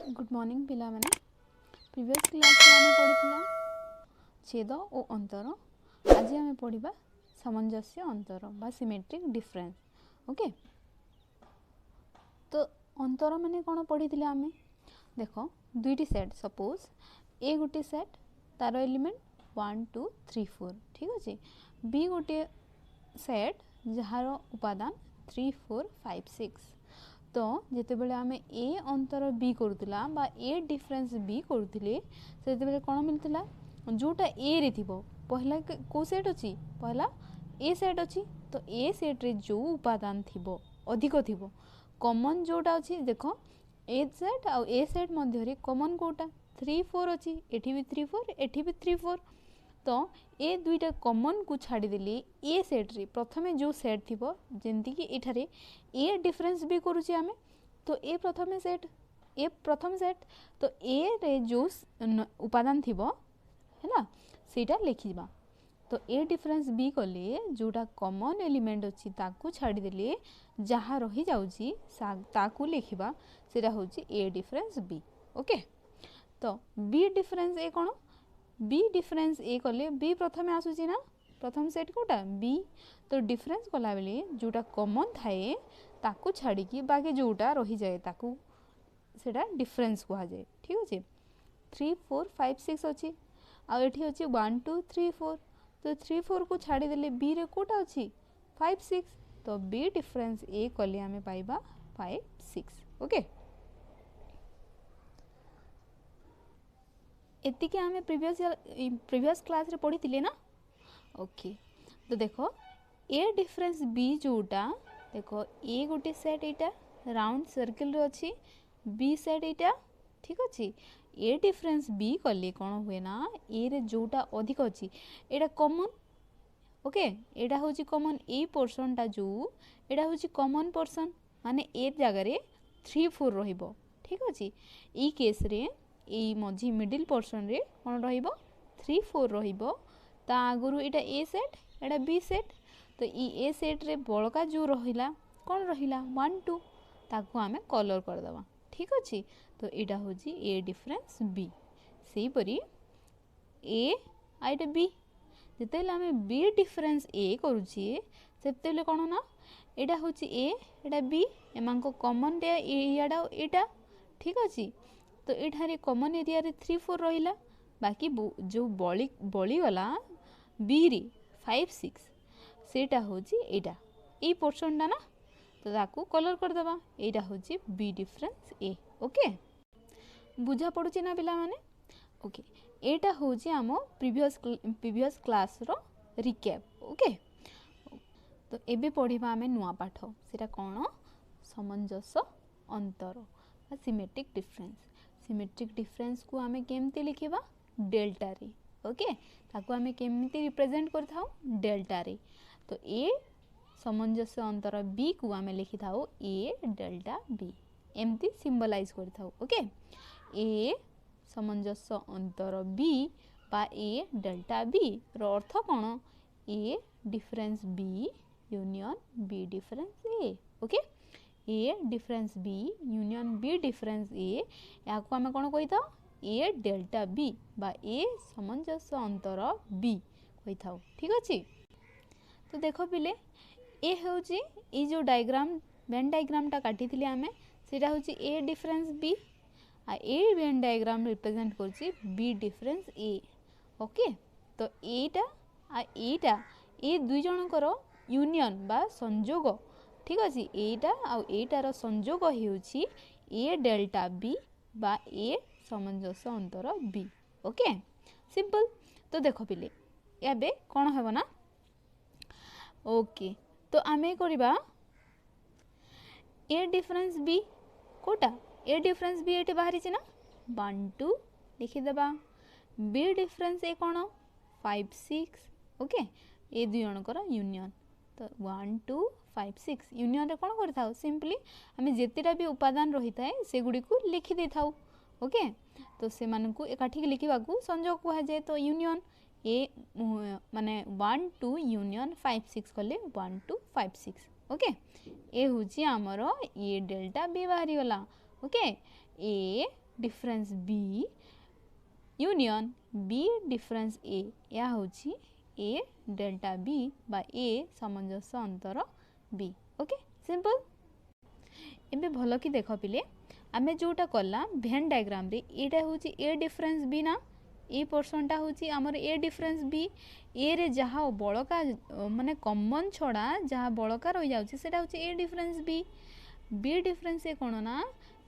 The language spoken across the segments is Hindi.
गुड मॉर्निंग पिला माने प्रीवियस क्लास रे आमे पढितला छेद ओ अंतर। आज आमे पढिबा सामंजस्य अंतर बा सिमेट्रिक डिफरेंस। ओके, तो अंतर माने कोन पढितले आमे देखो दुईटी सेट सपोज ए गोटे सेट तार एलिमेंट 1 2 3 4 ठीक अछि। बी गोटे सेट जहार उपादान 3 4 5 6। तो जिते बेले आमे ए अंतर बी करूतिला बा ए डिफरेंस बी करूतिले सेते बेले कोन मिलतिला जोटा ए रे थिबो पहला को सेट अछि पहला ए सेट अछि। तो ए सेट रे जो उपादान थिबो अधिक थिबो कॉमन जोटा अछि देखो ए सेट आ ए सेट मध्य रे कॉमन कोटा 3 4 अछि एठी भी 3 4 एठी भी 3 4। तो ए दुईटा कॉमन को छाड़ी देली ए सेट रे प्रथमे जो सेट थिबो जेंति कि एठारे ए डिफरेंस भी करूची आमे। तो ए प्रथमे सेट ए प्रथम सेट तो ए रे जो उपादान थिबो हैला सेटा लिखिबा। तो ए डिफरेंस बी कले जोटा कॉमन एलिमेंट अछि ताकू छाड़ी देले जहा रही जाउची ताकू लिखिबा सेटा होची ए डिफरेंस बी। ओके, तो बी डिफरेंस ए कोन बी डिफरेंस ए कले बी प्रथमे आसुची ना प्रथम सेट कोटा बी। तो डिफरेंस कला बेले जोटा कॉमन थाए ताकू छाड़ी की बाकी जोटा रही जाए ताकू सेटा डिफरेंस कहा जाए। ठीक अछि 3 4 5 6 अछि आ एठी अछि 1 2 3 4। तो 3 4 को छाड़ी देले बी रे कोटा अछि 5 6। तो बी डिफरेंस ए कले हमें पाइबा 5 6। ओके, एति के हमें प्रीवियस क्लास रे पढ़ी थिले ना। ओके, तो देखो ए डिफरेंस बी जोटा देखो ए गोटे सेट एटा राउंड सर्कल रे अछि बी सेट एटा ठीक अछि। ए डिफरेंस बी कले कोन हुए ना ए रे जोटा अधिक अछि एटा कॉमन। ओके, एटा होची कॉमन ए पोर्शन टा जो एटा होची कॉमन पोर्शन माने ए जगह रे 3 4 रहिबो ठीक अछि। ई केस रे ए मझी मिडिल पोर्शन रे कोन रहिबो 3 4 रहिबो ता आगुरु एटा ए सेट एटा बी सेट। तो ई ए सेट रे बळका जो रहिला कोन रहिला 1 2 ताकू हमें कलर कर दबा ठीक अछि। तो एटा होची ए डिफरेंस बी सेही परी ए आइटा बी जेतेले हमें बी डिफरेंस ए करूची सेतेले कोन ना एटा होची ए एटा बी एमांको कॉमन डे एयाडा एटा ठीक अछि। तो एठारे कॉमन एरिया रे 3 4 रहिला बाकी जो बळी गला बी रे 5 6 सेटा होची एटा ए पोर्शन टा ना। तो ताकू कलर कर दबा एटा होची बी डिफरेंस ए। ओके, बुझा पड़ुची ना पिला माने। ओके, एटा होची आमो प्रीवियस क्लास रो रिकैप। ओके, तो एबे पढ़िबा हमें नुआ पाठ सेटा कोन सामंजस्य अंतर बा सिमेट्रिक डिफरेंस। सिमेट्रिक डिफरेंस को हमें केमती लिखिबा डेल्टा रे। ओके, ताकू हमें केमती रिप्रेजेंट करथाउ डेल्टा रे। तो ए सामंजस्य अंतर बी को हमें लिखि थाउ ए डेल्टा बी एमती सिंबलाइज करथाउ। ओके, ए सामंजस्य अंतर बी बा ए डेल्टा बी रो अर्थ कोन a difference b union b difference a. Okay, a difference b union b difference a या को हमें कोन कहि थाउ ए डेल्टा बी बा ए सामंजस्य अंतर बी कहि थाउ ठीक अछि। तो देखो पिले ए होची ए जो डायग्राम वेन डायग्राम टा काटी थिले हमें सेटा होची ए डिफरेंस बी आ ए वेन डायग्राम रिप्रेजेंट करची बी डिफरेंस ए। ओके, तो एटा आ एटा ए दुई जनकर यूनियन बा संयोग ठीक अछि। एटा आ एटार संयोग हेउची ए डेल्टा बी बा ए सामंजस्य अंतर बी। Okay, simple. तो देखो पिले एबे कोन हेबो ना। ओके, तो आमे करिबा ए डिफरेंस बी कोटा ए डिफरेंस बी एटे बाहरी छी ना 1 2 लिखि देबा। बी डिफरेंस ए कोन 5 6। ओके, ए दुई जनकर यूनियन तो 1 2 5 6 यूनियन रे कोन करथाउ सिंपली हमें जेतेटा भी उपादान रही थाए से गुडी को लिखि दे थाउ। ओके, तो से मानन को एकाठी लिखिबा को संयोग कहा जाए। तो यूनियन ए माने 1 2 यूनियन 5 6 कले 1 2 5 6। ओके, ए होची हमरो ए डेल्टा बी बाहरी गला। Okay, a difference b union b difference a या होची ए डेल्टा बी बा ए सामंजस्य अंतर बी। Okay simple. एबे भल कि देख पिले आमे जोटा कला भेन डायग्राम रे एटा होची ए डिफरेंस बी ना ए पोर्शनटा होची हमर ए डिफरेंस बी ए रे जहा बड़का माने कॉमन छड़ा जहा बड़का रही जाउची सेटा होची ए डिफरेंस बी डिफरेंस ए कोन ना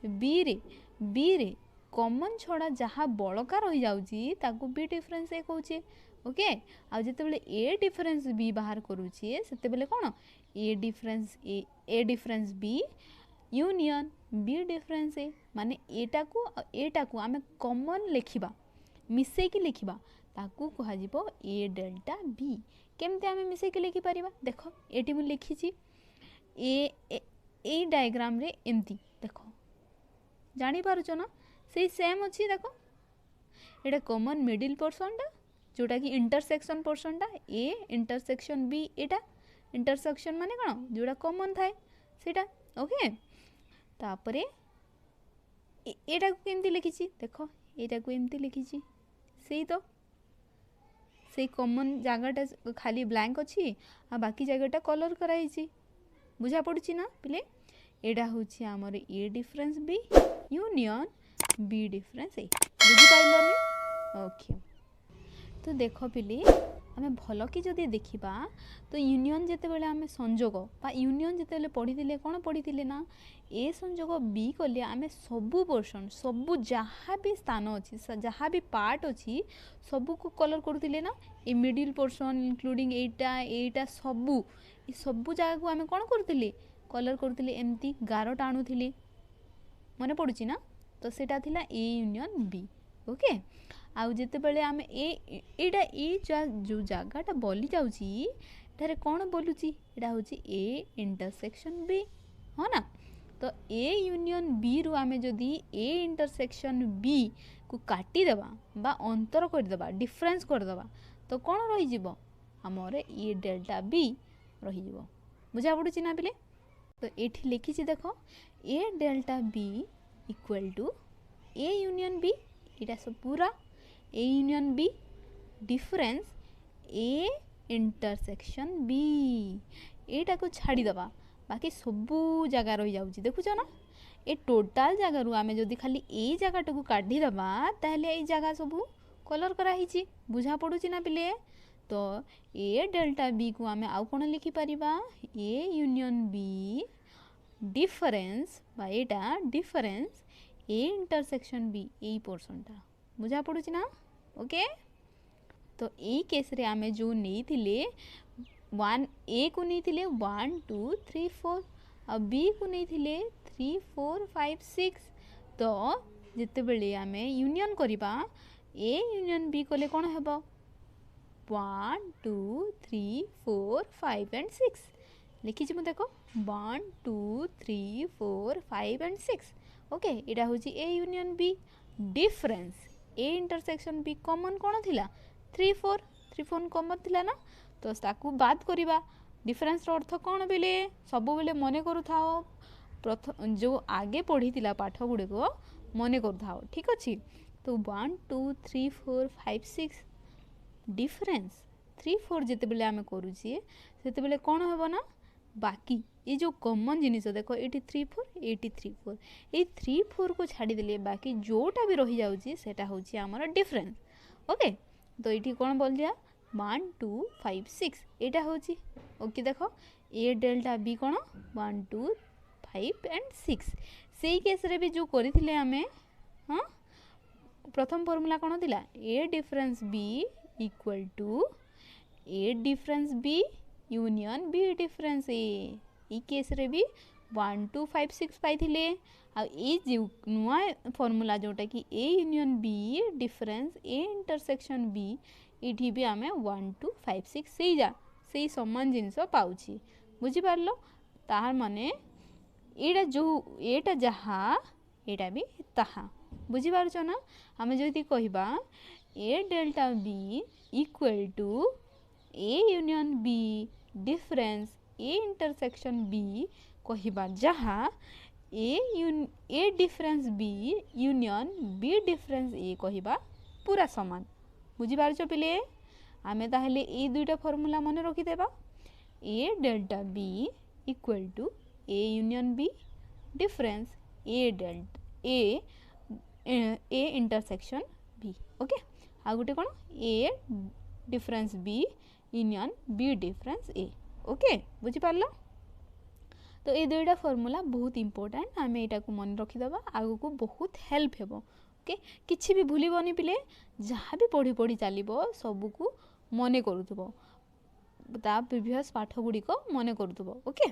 बी रे कॉमन छड़ा जहाँ बड़का रही जाउची ताकू बी डिफरेंस ए कहूचे। ओके आ जते बेले ए डिफरेंस बी बाहर करूची सेते बेले कोन a difference b union b difference a माने एटा को आमे कॉमन लिखिबा मिसे की लिखिबा ताकू कहा जिवो ए डेल्टा बी। केमते आमे मिसे की लिखि परिबा देखो एटी मु लिखिची ए डायग्राम रे एमती देखो जानी पारुचो ना से सेम अच्छी देखो एटा कॉमन मिडिल पोर्शन टा जोटा कि इंटरसेक्शन पोर्शन टा ए इंटरसेक्शन बी एटा इंटरसेक्शन माने कोन जोटा कॉमन थाए सेटा। ओके तापरे एटा को केमती लिखिची देखो एटा को एमती लिखिची सेही तो से कॉमन जगहटा खाली ब्लैंक अच्छी आ बाकी जगहटा कलर कराई बुझा पड़ुची ना पिले एटा होची हमर a difference b union b difference a बुझी पाइलो। ओके तो देख पिले आमे भल कि जदि देखिबा तो यूनियन जेते बेले आमे संजोग बा यूनियन जेते बेले पढ़िथिले कोन पढ़िथिले ना ए संजोग बी कले आमे सबु पोर्शन सबु जहाँ भी स्थान अच्छी जहाँ भी पार्ट अच्छी सबु को कलर करुथिले ना ए मिडिल पोर्शन इंक्लूडिंग एटा सबु जगह को आमे कोन करुथिले कलर करुथिले एमती गार टाणुथिले मने पड़ुची ना तो सेटा थिला ए यूनियन बी। ओके आउ जेते बेले आमे एटा जो जगहटा बोली जाउची एटारे कोन बोलुची एटा होची ए इंटरसेक्शन बी हो ना तो ए यूनियन बी रु आमे जदी ए इंटरसेक्शन बी को काटी देबा बा अंतर कर देबा डिफरेंस कर देबा तो कोन रही जिवो हमर ए डेल्टा बी रही जिवो बुझा पड़ुची ना पिले। तो एठी लिखिची देखो a delta b equal to a union b एटा सब पूरा a union b difference a intersection b एटा को छाड़ी दबा बाकी सबू जगह रही जाउची देखुछ ना ए टोटाल जगह रु आमे जदी खाली ए जगहटा को काढी दबा ताहले ए जगह सबू कलर करा हिची बुझा पड़ुची ना पिले। तो ए डेल्टा बी को आमे आउ कोन लिखि परिबा ए यूनियन बी डिफरेंस बा एटा डिफरेंस ए इंटरसेक्शन बी ए पोर्शनटा बुझा पड़ुची ना। ओके तो ए केस रे आमे जो नहीं थिले 1 ए को नहीं थिले 1 2 3 4 और बी को नहीं थिले 3 4 5 6 तो जिते बेले आमे यूनियन करिबा ए यूनियन बी कोले कोन हेबो 1 2 3 4 5 एंड 6 लिखि छि म देखो 1 2 3 4 5 एंड 6। ओके एटा होची a union b difference a intersection b common कोन थिला 3 4 कॉमन थिला ना तो ताकू बात करिबा डिफरेंस रो अर्थ कोन बेले सब बेले मने करू थाओ प्रथम जो आगे पढ़ी थिला पाठ गुडे को मने करू थाओ ठीक अछि। तो 1 2 3 4 5 6 डिफरेंस 3 4 जेते बेले आमे करू छी सेते बेले कोन हेबो ना बाकी ये जो कॉमन जिनिस देखो 83 4 83 4 ए 3 4 को छाड़ी देले बाकी जोटा भी रही जाउची सेटा होची हमर डिफरेंस। ओके तो एठी कोन बोल दिया 1 2 5 6 एटा होची। ओके देखो a delta B cone 1 2 5 and 6 सेही केस रे भी जो करिथिले हमें हां प्रथम फार्मूला कोन दिला a difference b equal to a difference b union b difference a case रे भी 1 2 5 6 पाइथिले आ ए जो नुआ फार्मूला जोटा कि a union b difference a intersection b इठी भी आमे 1 2 5 6 सेही समान जिनिस पाउची बुझी पारलो ताहार माने एटा जो एटा जहा एटा भी ताहा बुझी पारछो ना। हमें जदी कहिबा a delta b equal to a union b difference a intersection b कहिबा जहा a difference b union b difference a कहवा पूरा सामान बुझीपार पिले आमे ताहले ए दुईटा फॉर्मूला मन रखिदेबा a delta b equal to a union b difference a delta a intersection b okay आ गोटे कौन a difference b union b difference a okay बुझीपार तो ये दुईटा फॉर्मूला बहुत इंपोर्टेंट आम यहाँ को मन रखिदेबा आगु को बहुत हेल्प हेब ओके किसी भी भूलबनी पिले जहाँ भी पढ़ी पढ़ी चलो सबको मन करूथबो ता प्रीवियस पाठ गुड़िक मन करूथबो ओके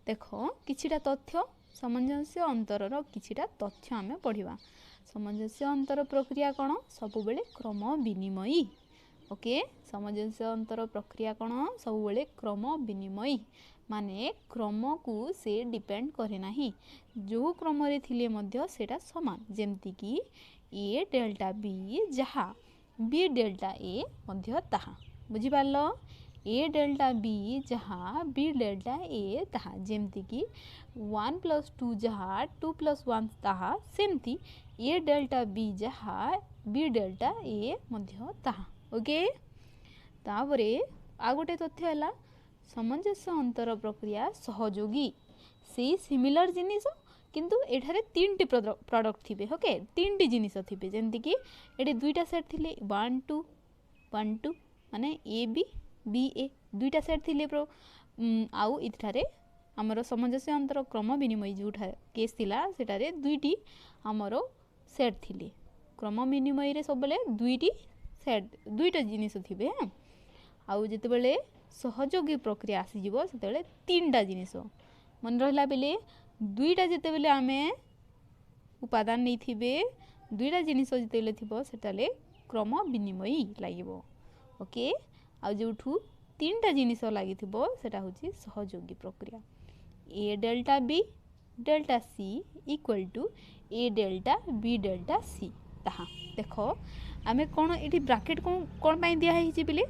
देख किछिटा तथ्य सामंजस्य अंतरर किछिटा तथ्य आम पढ़ा सामंजस्य अंतर प्रक्रिया कौन सब बेले क्रम विनिमयी ओके सामंजस्य अंतर प्रक्रिया कौन सब बेले क्रम विनिमयी माने क्रम को से डिपेंड करे नाही जो क्रम रे थिले मध्य सेटा समान जेमति कि ए डेल्टा बी जहा बी डेल्टा ए मध्य ताहा बुझी पारलो ए डेल्टा बी जहा बी डेल्टा ए ताहा जेमति कि 1+2 जहा 2+1 ताहा सेमति ए डेल्टा बी जहा बी डेल्टा ए मध्य ताहा ओके तापरे आ गोटे तथ्य हैला सामंजस्य अंतर प्रक्रिया सहयोगी से सिमिलर जिनिस किंतु एठारे तीन टी प्रोडक्ट थिबे ओके तीन टी जिनिस थिबे जेंति कि एटे दुईटा सेट थिले 1 2 माने ए बी बी ए दुईटा सेट थिले आउ इठारे हमर सामंजस्य अंतर क्रम विनिमय जोठा केस थिला सेटारे दुईटी हमर सेट थिले क्रम विनिमय रे सबले दुईटी सेट दुईटा जिनिस थिबे आउ जते बेले सहयोगी प्रक्रिया आसीज से तीन टा जिनिस मन रहा बेले दुईटा जिते बेले आमे उपादान नहीं थिबे दुईटा जिनिस जिते बेले थिबो सेटाले क्रम विनिमयी लागिबो ओके आ जोठू तीन टा जिनिस लागि थिबो सेटा होची सहयोगी प्रक्रिया a delta c equal to a delta b delta c ताहा देखो आमे कोन एठी ब्रैकेट कोन पाई दिया हिची बेले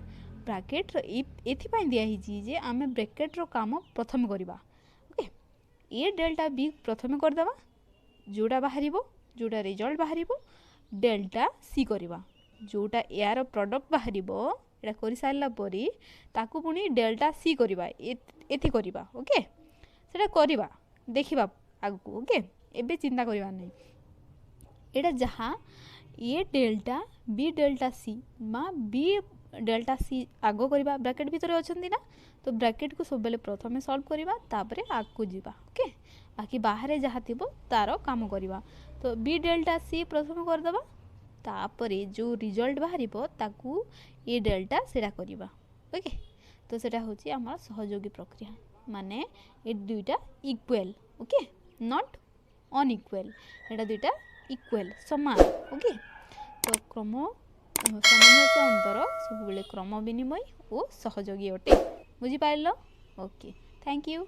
ब्रैकेट एथिपाई दिखाई जे आम ब्रैकेट रो काम प्रथम करवा ओके ए डेल्टा बी प्रथम करदे जोड़ा बाहर जोड़ा रिजल्ट बाहर डेल्टा सी करवा जोटा यार प्रोडक्ट बाहर एटा कर सारा पर ताकू पुणी डेल्टा सी करवा एथि करवा ओके सेटा करवा देखिबा आगु ओके एबे चिंता करवा नहीं एटा जहाँ ए डेल्टा बी डेल्टा सी मा बी डेल्टा सी आगो करवा ब्रैकेट भीतर अच्छी ना तो ब्रैकेट को सब बेले प्रथम सॉल्व करवा तापरे आगू जीवा ओके बाकी बाहर जहाँ थी तार काम करवा तो बी डेल्टा सी प्रथम करदे तापरे जो रिजल्ट बाहर ताकू ए डेल्टा सेटा करवा ओके तो सेटा होची हमर सहयोगी प्रक्रिया माने ए दुईटा इक्वल ओके नॉट अनइक्वल एटा दुईटा इक्वल समान ओके तो क्रम सामंजस्य अंतर सब क्रम विनिमय और सहयोगी अटे बुझी पाइल ओके थैंक यू।